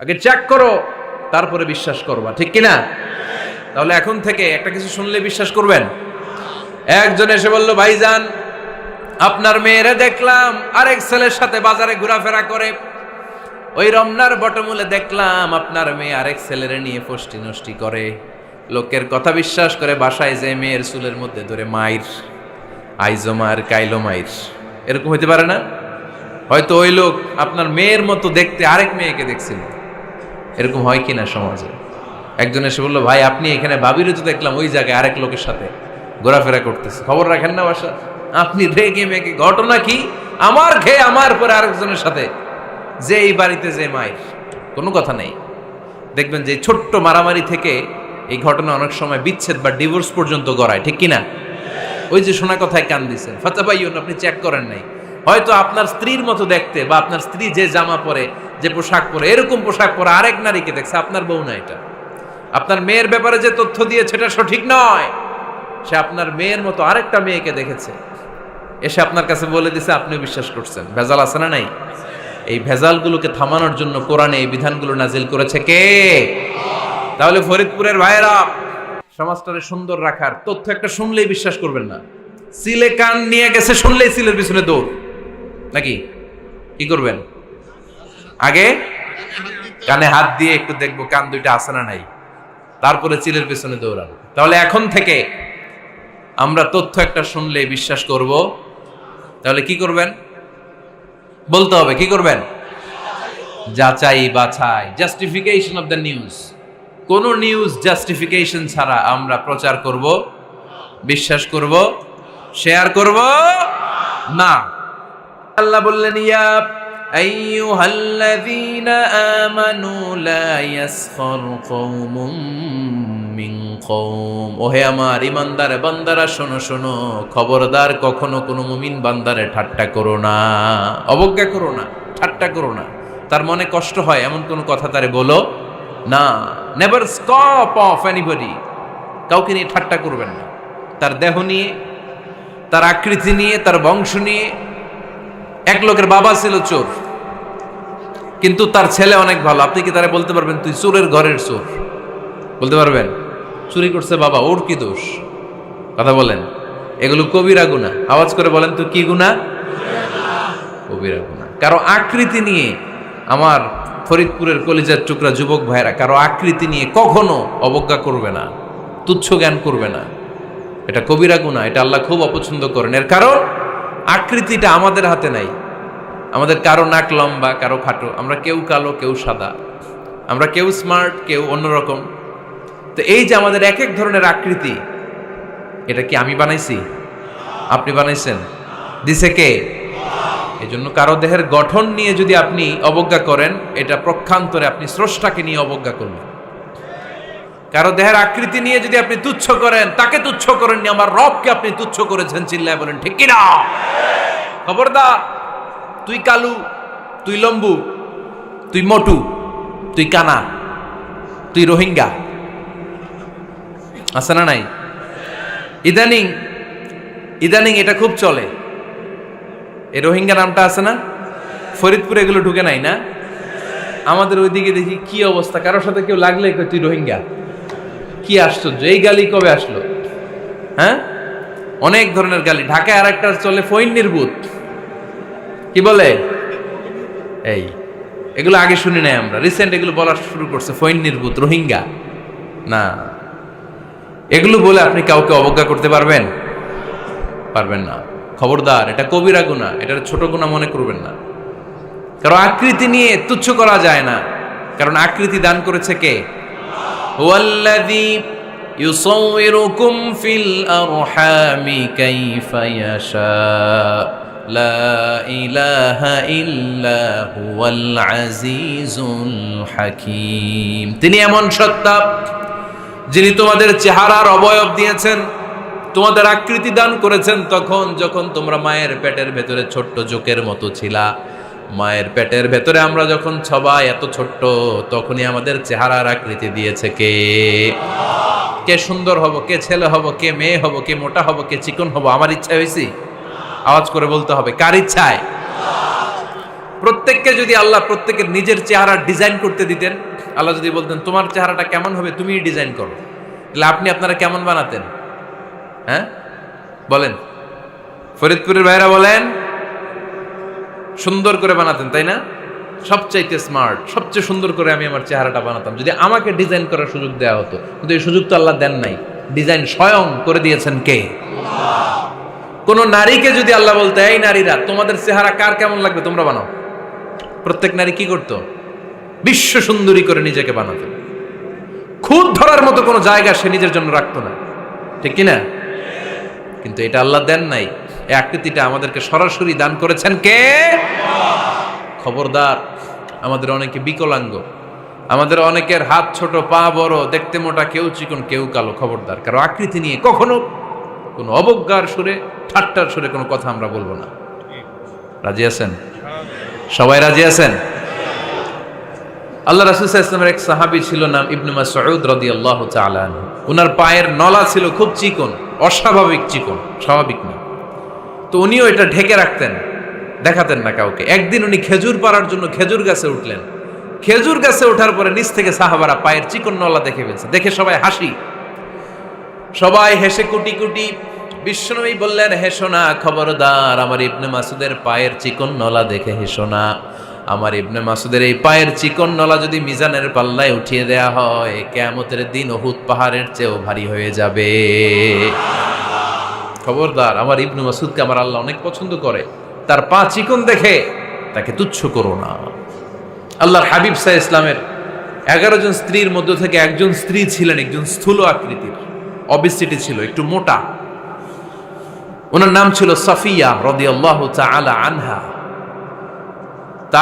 আগে চেক করো, তারপরে বিশ্বাস করবা, ঠিক কিনা? তাহলে এখন থেকে একটা কিছু শুনলে বিশ্বাস করবেন। একজন এসে বলল, ভাইজান আপনার মেয়েরে দেখলাম আরেক ছেলের সাথে বাজারে ঘোরাফেরা করে, ওই রমনার বটমূলে দেখলাম আপনার মেয়ে আরেক ছেলেরে নিয়ে ফষ্টি নষ্টি করে, লোকের কথা বিশ্বাস করে বাসায় যে মেয়ের চুলের মধ্যে ধরে মাইর, আইজো মায়ের কাইলো মাইর। এরকম হইতে পারে না? হয়তো ওই লোক আপনার মেয়ের মতো দেখতে আরেক মেয়েকে দেখছিল। এরকম হয় কিনা সমাজে? একজন এসে বললো, ভাই আপনি এখানে ভাবিরে তো দেখলাম ওই জায়গায় আরেক লোকের সাথে ঘোরাফেরা করতেছে, খবর রাখেন না বাসা? আপনি রেগে মেগে, ঘটনা কি? আমার খেয়ে আমার পরে আরেকজনের সাথে, যে এই বাড়িতে যে মায়ের, কোনো কথা নেই। দেখবেন যে ছোট্ট মারামারি থেকে এই ঘটনা অনেক সময় বিচ্ছেদ বা ডিভোর্স পর্যন্ত গড়ায়, ঠিক কিনা? ওই যে শোনা কথায় কান দিচ্ছেন, ফাতাবাইয়ুন, আপনি চেক করেন নাই। হয়তো আপনার স্ত্রীর মতো দেখতে বা আপনার স্ত্রী যে জামা পরে, যে পোশাক পরে, এরকম পোশাক পরে আরেক নারীকে দেখছে, আপনার বউ না এটা। আপনার মেয়ের ব্যাপারে যে তথ্য দিয়েছে এটা সঠিক নয়, সে আপনার মেয়ের মতো আরেকটা মেয়েকে দেখেছে, এসে আপনার কাছে বলে দিছে, আপনিও বিশ্বাস করছেন। ভেজাল আছে না নাই? এই ভেজালগুলোকে থামানোর জন্য কোরআনে এই বিধানগুলো নাজিল করেছে কে? তাহলে ফরিদপুরের ভাইয়েরা, সমাজটারে সুন্দর রাখার তথ্য একটা শুনলেই বিশ্বাস করবেন না। সিলে কান নিয়ে গেছে শুনলেই সিলের পিছনে দৌড়, নাকি? কি করবেন? আগে কানে হাত দিয়ে একটু দেখবো কান দুইটা আছে না নাই, তারপরে চিলের পিছনে দৌড়ানো। তাহলে এখন থেকে আমরা তথ্য একটা শুনলেই বিশ্বাস করব। তাহলে কি করবেন? বলতে হবে কি করবেন? যাচাই বাছাই, জাস্টিফিকেশন অফ দ্য নিউজ। কোন নিউজ জাস্টিফিকেশন ছাড়া আমরা প্রচার করব, বিশ্বাস করব, শেয়ার করব না। আল্লাহ বললেন, ইয়া আইয়ুহাল্লাযীনা আমানু লা ইয়াসখার কওমুম মিন কওম। ওহে আমার ঈমানদার বান্দারা, শোনো শোনো, খবরদার কখনো কোনো মুমিন বান্দারে ঠাট্টা করো না, অবজ্ঞা করো না, ঠাট্টা করো না। তার মনে কষ্ট হয় এমন কোনো কথা তারে বলো না। নেভার স্কপ অফ এনিবডি, কাউকে নিয়ে ঠাট্টা করবেন না। তার দেহ নিয়ে, তার আকৃতি নিয়ে, তার বংশ নিয়ে। এক লোকের বাবা ছিল চোর, কিন্তু তার ছেলে অনেক ভালো। আপনি কি তারা বলতে পারবেন তুই চোরের ঘরের চোর? বলতে পারবেন? চুরি করছে বাবা, ওর কি দোষ? কথা বলেন। এগুলো কবিরা গুনাহ। আওয়াজ করে বলেন তো, কি গুনাহ? কবিরা গুনাহ। কারো আকৃতি নিয়ে, আমার ফরিদপুরের কলিজার টুকরা যুবক ভাইরা, কারো আকৃতি নিয়ে কখনো অবজ্ঞা করবে না, তুচ্ছ জ্ঞান করবে না। এটা কবিরা গুনাহ, এটা আল্লাহ খুব অপছন্দ করেন। এর কারণ আকৃতিটা আমাদের হাতে নাই। আমাদের কারো নাক লম্বা, কারো খাটো, আমরা কেউ কালো, কেউ সাদা, আমরা কেউ স্মার্ট, কেউ অন্যরকম। তো এই যে আমাদের এক এক ধরনের আকৃতি, এটা কি আমি বানাইছি? আপনি বানাইছেন? দিছে কে? এই জন্য কারো দেহের গঠন নিয়ে যদি আপনি অবজ্ঞা করেন, এটা প্রক্ষান্তরে আপনি স্রষ্টাকে নিয়ে অবজ্ঞা করবেন। কারো দেহের আকৃতি নিয়ে যদি আপনি তুচ্ছ করেন, তাকে তুচ্ছ করেননি, আমার রবকে আপনি তুচ্ছ করেছেন। চিল্লায় বলেন ঠিক কিনা? খবরদার, তুই কালু, তুই লম্বু, তুই মোটু, তুই কানা, তুই রোহিঙ্গা, আছে না নাই? ইদানিং ইদানিং এটা খুব চলে। এই রোহিঙ্গা নামটা আছে না? ফরিদপুরে এগুলো ঢুকে নাই না? আমাদের ওইদিকে দেখি কি অবস্থা, কারোর সাথে কেউ লাগলে তুই রোহিঙ্গা। কি আশ্চর্য, এই গালি কবে আসলো? হ্যাঁ, অনেক ধরনের গালি। ঢাকায় আর একটা চলে ফইন্নির ভূত, কি বলে? এই এগুলো আগে শুনি নাই আমরা, রিসেন্ট এগুলো বলা শুরু করছে, ফইন্নির ভূত, রোহিঙ্গা। না, এগুলো বলে আপনি কাউকে অবজ্ঞা করতে পারবেন? পারবেন না। খবরদার, এটা কবিরা গুনাহ, এটা ছোট গুনাহ মনে করবেন না। কারণ আকৃতি নিয়ে তুচ্ছ করা যায় না, কারণ আকৃতি দান করেছে কে? হুয়াল্লাযী ইউসাউইরুকুম ফিল আরহামি কাইফা ইয়াশা, লা ইলাহা ইল্লা হুয়াল আজিজুল হাকীম। তিনি এমন সত্তা যিনি তোমাদের চেহারার অবয়ব দিয়েছেন, তোমাদের আকৃতি দান করেছেন তখন যখন তোমরা মায়ের পেটের ভেতরে ছোট্ট জোকের মতো ছিলা। মায়ের পেটের ভেতরে আমরা যখন সবাই এত ছোট্ট, তখনই আমাদের চেহারার আকৃতি দিয়েছে কে? কে সুন্দর হব, কে ছেলে হব, কে মেয়ে হব, কে মোটা হব, কে চিকন হব, আমার ইচ্ছা হয়েছি? আওয়াজ করে বলতে হবে, কার ইচ্ছায়? প্রত্যেককে যদি আল্লাহ প্রত্যেকের নিজের চেহারা ডিজাইন করতে দিতেন, আল্লাহ যদি বলতেন তোমার চেহারাটা কেমন হবে তুমিই ডিজাইন করো, তাহলে আপনি আপনারা কেমন বানাতেন? হ্যাঁ বলেন, ফরিদপুরের ভাইরা বলেন, সুন্দর করে বানাতেন তাই না? সবচাইতে স্মার্ট, সবচেয়ে সুন্দর করে আমি আমার চেহারাটা বানাতাম যদি আমাকে ডিজাইন করার সুযোগ দেওয়া হতো। কিন্তু এই সুযোগ তো আল্লাহ দেন নাই। ডিজাইন স্বয়ং করে দিয়েছেন কে? কোন নারীকে যদি আল্লাহ বলতে এই নারীরা তোমাদের চেহারা কার কেমন লাগবে তোমরা বানাও, প্রত্যেক নারী কি করতো? বিশ্ব সুন্দরী করে নিজেকে বানাতো। খুদ ধরার মতো কোনো জায়গা সে নিজের জন্য রাখতো না, ঠিক কিনা? কিন্তু এটা আল্লাহ দেন নাই। এই আকৃতিটা আমাদেরকে সরাসরি দান করেছেন কে? খবরদার, আমাদের অনেকে বিকলাঙ্গ, আমাদের অনেকের হাত ছোট, পা বড়, দেখতে মোটা, কেউ চিকন কেউ কালো। খবরদার, কারো আকৃতি নিয়ে কখনো কোনো অবজ্ঞার সুরে, ঠাট্টার সুরে কোনো কথা আমরা বলবো না। রাজি আছেন? সবাই রাজি আছেন? আল্লাহ রাসূল সাল্লাল্লাহু আলাইহি ওয়াসাল্লামের এক সাহাবী ছিল, নাম ইবনে মাসউদ রাদিয়াল্লাহু তাআলা আনহু। ওনার পায়ের নলা ছিল খুব চিকন, অস্বাভাবিক চিকন, স্বাভাবিক না। তো উনিও এটা ঢেকে রাখতেন, দেখাতেন না কাউকে। একদিন উনি খেজুর পাড়ার জন্য খেজুর গাছে উঠলেন। খেজুর গাছে ওঠার পরে নিচ থেকে সাহাবারা পায়ের চিকন নলা দেখে ফেলছে। দেখে সবাই হাসি, সবাই হেসে কুটি কুটি। বিশ্বনবী বললেন, হেসো না, খবরদার, আমার ইবনে মাসুদের পায়ের চিকন নলা দেখে হেসো না। আমার ইবনে মাসুদের এই পায়ের চিকন নলা যদি মিজানের পাল্লায় উঠিয়ে দেয়া হয়, কিয়ামতের দিন উহুদ পাহাড়ের চেয়েও ভারী হয়ে যাবে। খবরদার, আমার ইবনে মাসুদকে আমার আল্লাহ অনেক পছন্দ করে, তার পা চিকন দেখে তাকে তুচ্ছ করো না। আল্লাহর হাবিব সাল্লাল্লাহু আলাইহি ইসলামের 11 জন স্ত্রীর মধ্য থেকে একজন স্ত্রী ছিলেন একজন স্থূল আকৃতির, অবিসিটি ছিল, একটু মোটা। ওনার নাম ছিল সাফিয়া রাদিয়াল্লাহু তাআলা আনহা।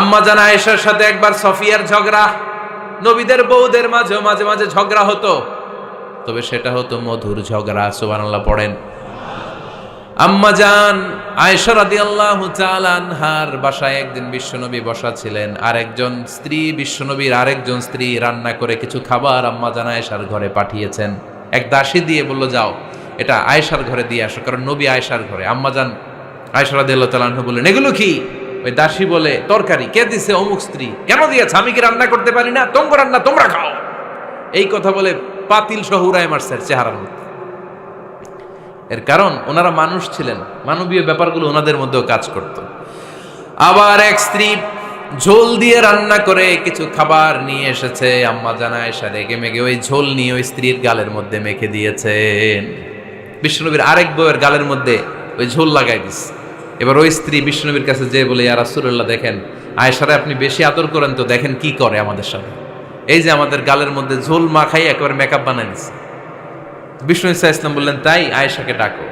আম্মা জান আয়েশার সাথে একবার সাফিয়ার ঝগড়া। নবীদের বউদের মাঝে মাঝে মাঝে ঝগড়া হতো, তবে সেটা হতো মধুর ঝগড়া। সুবহানাল্লাহ পড়েন। আম্মা জান আয়েশা রাদিয়াল্লাহু তাআলা আনহার বাসায় একদিন বিশ্বনবী বসা ছিলেন। আরেকজন স্ত্রী, বিশ্বনবীর আরেকজন স্ত্রী রান্না করে কিছু খাবার আম্মা জান আয়েশার ঘরে পাঠিয়েছেন। এক দাসী দিয়ে বলল, যাও এটা আয়েশার ঘরে দিয়ে আসো, কারণ নবী আয়েশার ঘরে। আম্মা জান আয়েশা রাদিয়াল্লাহু তাআলা আনহা বললেন, এগুলো কি? ওই দাসী বলে, তরকারি। কে দিছে? অমুক স্ত্রী। কেন দিয়েছে? আমি কি রান্না করতে পারি না? তোমরা রান্না তোমরা খাও। এই কথা বলে পাতিল সহ উড়ায় মারছে চেহারার মধ্যে। এর কারণ ওনারা মানুষ ছিলেন, মানবীয় ব্যাপারগুলো ওনাদের মধ্যেও কাজ করত। আবার এক স্ত্রী ঝোল দিয়ে রান্না করে কিছু খাবার নিয়ে এসেছে। আম্মা জান আয়েশা রেগে মেগে ওই ঝোল নিয়ে ওই স্ত্রীর গালের মধ্যে মেখে দিয়েছেন। বিশ্বনবীর আরেক বউয়ের গালের মধ্যে ওই ঝোল লাগাই দিচ্ছে। এবার ওই স্ত্রী বিশ্বনবীর কাছে যেয়ে বলে, ইয়া রাসূলুল্লাহ, দেখেন আয়েশারে আপনি বেশি আদর করেন তো, দেখেন কি করে আমাদের সাথে। এই যে আমাদের গালের মধ্যে ঝোল মাখাই একেবারে মেকআপ বানাই দিচ্ছে। বিষ্ণু ইসা ইসলাম বললেন, তাই আয়েশাকে ডাকো।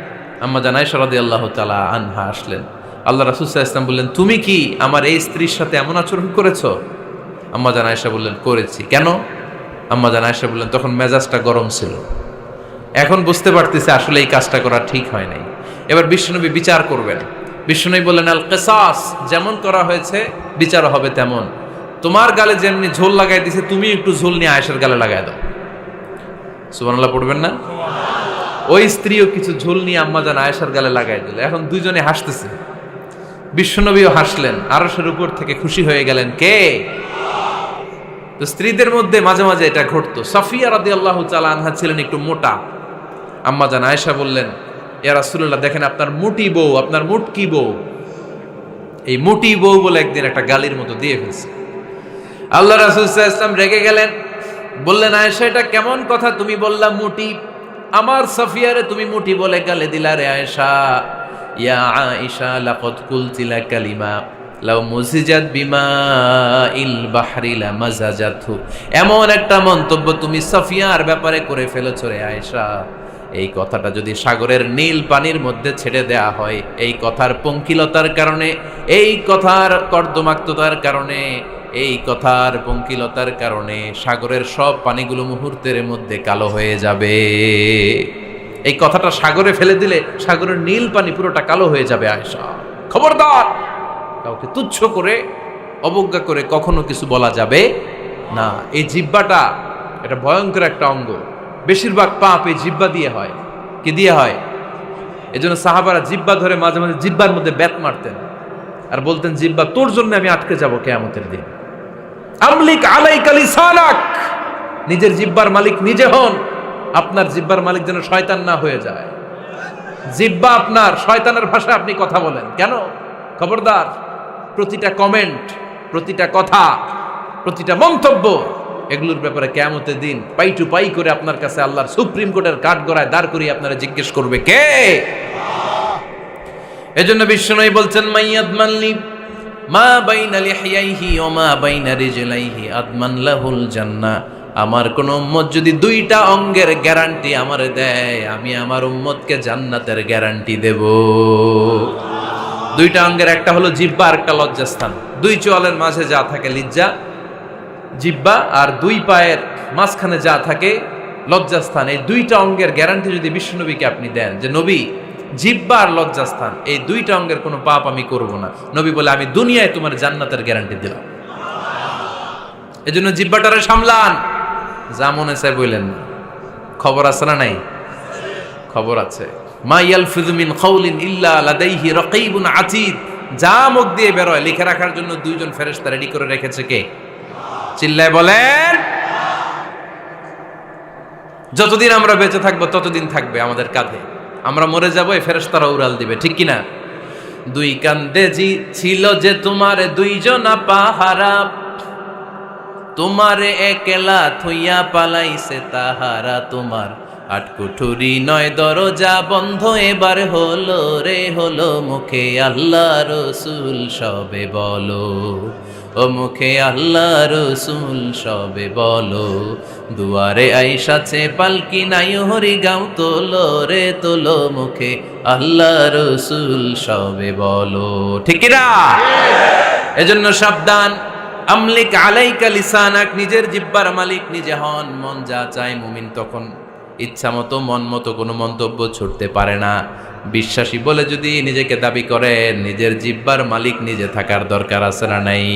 আম্মা জান আয়েশা রাদিয়াল্লাহু তাআলা আনহা আসলেন। আল্লাহ রাসূল সাল্লাল্লাহু আলাইহি ওয়াসাল্লাম বললেন, তুমি কি আমার এই স্ত্রীর সাথে এমন আচরণ করেছো? আম্মা জান আয়েশা বললেন, করেছি। কেন? আম্মা জান আয়েশা বললেন, তখন মেজাজটা গরম ছিল, এখন বুঝতে পারতেছে আসলে এই কাজটা করা ঠিক হয় নাই। এবার বিশ্বনবী বিচার করবেন। বিশ্বনবী বললেন, আল কিসাস, যেমন করা হয়েছে বিচার হবে তেমন। তোমার গালে যেমনি ঝোল লাগাই দিছে, তুমি একটু ঝোল নিয়ে আয়েশার গালে লাগাই দাও। সুবহানাল্লাহ পড়বেন না? ওই স্ত্রীও কিছু ঝোল নিয়ে আম্মা জান আয়েশার গালে লাগাই দিল। এখন দুইজনে হাসতেছে, বিশ্বনবীও হাসলেন, আরশের উপর থেকে খুশি হয়ে গেলেন। কে? তো স্ত্রীদের মধ্যে মাঝে মাঝে এটা ঘটতো। সাফিয়া রাদিয়াল্লাহু তাআলা আনহা ছিলেন একটু মোটা। আম্মা জান আয়েশা বললেন, ইয়া রাসূলুল্লাহ, দেখেন আপনার মুটি বউ, আপনার মুটকি বউ, এই মুটি বউ বলে একদিন একটা গালির মতো দিয়ে ফেলছে। আল্লাহ রাসূল সাল্লাল্লাহু আলাইহি ওয়াসাল্লাম রেগে গেলেন, বললেন, আয়েশা এটা কেমন কথা তুমি বললা মুটি? আমার সাফিয়ারে তুমি মুটি বলে গালে দিলা রে আয়েশা। ইয়া আয়েশা লাকাদ কুলতি লা কালিমা লাউ মুজিজাত বিমা ইল বাহরি লা মাজাজাতহু। এমন একটা মন্তব্য তুমি সাফিয়ার ব্যাপারে করে ফেলেছো রে আয়েশা, এই কথাটা যদি সাগরের নীল পানির মধ্যে ছেড়ে দেয়া হয়, এই কথার পঙ্কিলতার কারণে, এই কথার কর্দমাক্ততার কারণে, এই কথার পঙ্কিলতার কারণে সাগরের সব পানিগুলো মুহূর্তের মধ্যে কালো হয়ে যাবে। এই কথাটা সাগরে ফেলে দিলে সাগরের নীল পানি পুরোটা কালো হয়ে যাবে। আয়েশা, খবরদার, কাউকে তুচ্ছ করে অবজ্ঞা করে কখনো কিছু বলা যাবে না। এই জিহ্বাটা এটা ভয়ঙ্কর একটা অঙ্গ। বেশিরভাগ পাপ এই জিহ্বা দিয়ে হয়। কি দিয়ে হয়? এজন্য সাহাবারা জিহ্বা ধরে মাঝে মাঝে জিহ্বার মধ্যে ব্যাত মারতেন। আর বলতেন জিহ্বা তোর জন্য আমি আটকে যাব কিয়ামতের দিন। আমলিক আলাইকা লিসানাক, নিজের জিহ্বার মালিক নিজে হন। আপনার জিহ্বার মালিক যেন শয়তান না হয়ে যায়। জিহ্বা আপনার, শয়তানের ভাষায় আপনি কথা বলেন কেন? খবরদার, প্রতিটা কমেন্ট, প্রতিটা কথা, প্রতিটা মন্তব্য, এগুলোর ব্যাপারে কিয়ামতের দিন পাই টু পাই করে আপনার কাছে আল্লাহর সুপ্রিম কোর্টের কাঠগড়ায় দাঁড় করিয়ে আপনারা জিজ্ঞেস করবে কে? এজন্য বিশ্বনবী বলছেন মাইয়াদমানলি মা বাইনা লিহিয়াইহি ওয়া মা বাইনা রিজলাইহি আদমান লাহুল জান্নাহ। আমার কোন উম্মত যদি দুইটা অঙ্গের গ্যারান্টি আমারে দেয়, আমি আমার উম্মতকে জান্নাতের গ্যারান্টি দেব। দুইটা অঙ্গের, একটা হলো জিহ্বা আর একটা লজ্জাস্থান। দুই চোয়ালের মাঝে যা থাকে লিজ্জা জিহ্বা, আর দুই পায়ের মাঝখানে যা থাকে লজ্জাস্থান। এই দুইটা অঙ্গের গ্যারান্টি যদি বিশ্বনবীকে আপনি দেন যে নবী জিহ্বা আর লজ্জাস্থান এই দুইটা অঙ্গের কোনো পাপ আমি করব না, নবী বলে আমি দুনিয়ায় তোমার জান্নাতের গ্যারান্টি দিলাম। এজন্য জিহ্বাটারে সামলান, যা মনে চায় বললেন না। খবর আছে না নাই? খবর আছে। মা ইয়ালফিযু মিন কাউলিন ইল্লা লাদাইহি রাকীবুন আতীদ। যা মুখ দিয়ে বের হয় লিখে রাখার জন্য দুইজন ফেরেশতা রেডি করে রেখেছে কে? চিল্লায় বলেন। যতদিন আমরা বেঁচে থাকবো ততদিন থাকবে আমাদের কাঁধে। আমরা মরে যাবো, এই ফেরেশতারা উড়াল দিবে, ঠিক কিনা? দুই কান্দে জি ছিল যে তোমার দুইজনা পাহারা, তোমারে একলা থইয়া পালাইছে তাহারা। তোমার আটকুঠুরি নয় দরজা বন্ধ এবার হলো রে হলো, মুখে আল্লাহ রসুল সবে বলো, ও মুখে আল্লাহ রসুল সবে বলো। দুয়ারে আইসাছে পালকি নাই হরি গাও তোলো রে তোলো, মুখে আল্লাহ রসুল সবে বলো, ঠিক না? এজন্য সাবধান। আমলিক আলাইকা লিসানাক, নিজের জিহ্বার মালিক নিজে হন। মন যা চায় মুমিন তখন ইচ্ছা মতো মন মতো কোনো মন্তব্য ছুটতে পারে না। বিশ্বাসী বলে যদি নিজেকে দাবি করেন, নিজের জিহ্বার মালিক নিজে থাকার দরকার আছে না নাই?